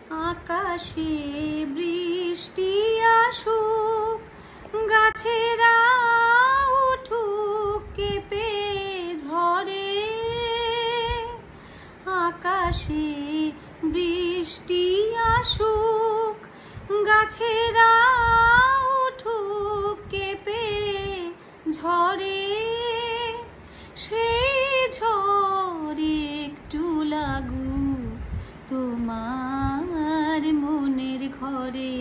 আকাশে বৃষ্টি আসুক, গাছেরা উঠুক কেঁপে ঝড়ে। আকাশে বৃষ্টি আসুক, গাছেরা উঠুক কেঁপে ঝড়ে। সেই ঝড়ে একটু লাগুক তোমার মনের ঘরে।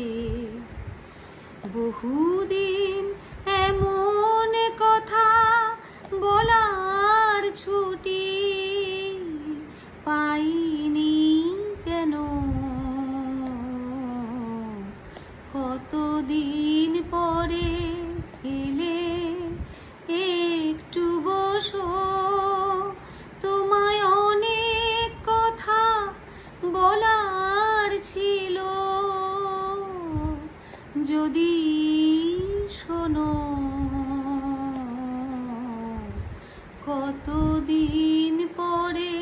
বহুদিন এমন কথা বলার ছুটি পাইনি যেন। কতদিন পরে এলে একটু বসো, তোমায় অনেক কথা বলার ছিল, যদি শোনো। কতদিন পরে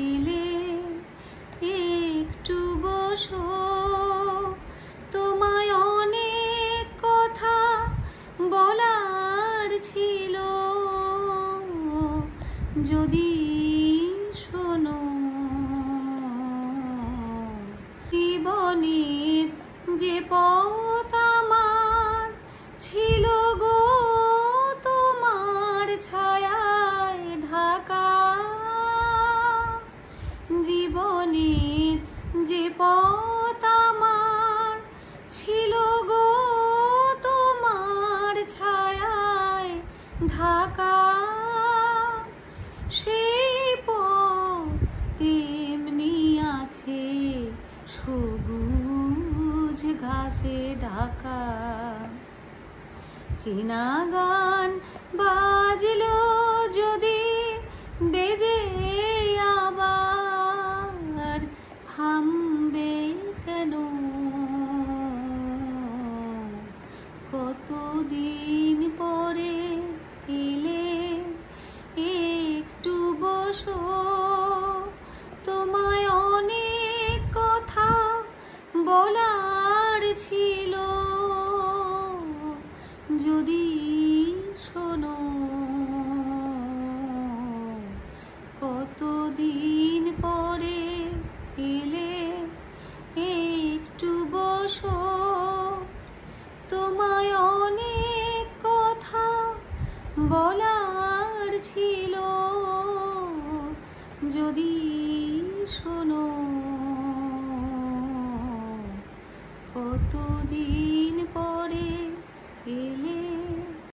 এলে একটু বসো, তোমায় অনেক কথা বলার ছিল, যদি শোনো। জীবনের যে পথ আমার ছিল গো তোমার ছায়ায় ঢাকা। জীবনের যে পথ আমার ছিল গো তোমার ছায়ায় ঢাকা। সেই পথ তেমনি আছে সবুজ ঘাসে ঢাকা। চেনা গান বাজলো যদি বেজে আবার, থামবে কেন? কতদিন পরে এলে একটু বসো, তোমায় অনেক কথা বলার ছিল, যদি শোনো। কতদিন পরে এলে একটু বসো, তোমায় অনেক কথা বলার ছিল, যদি শোনো। কতদিন পরে এলে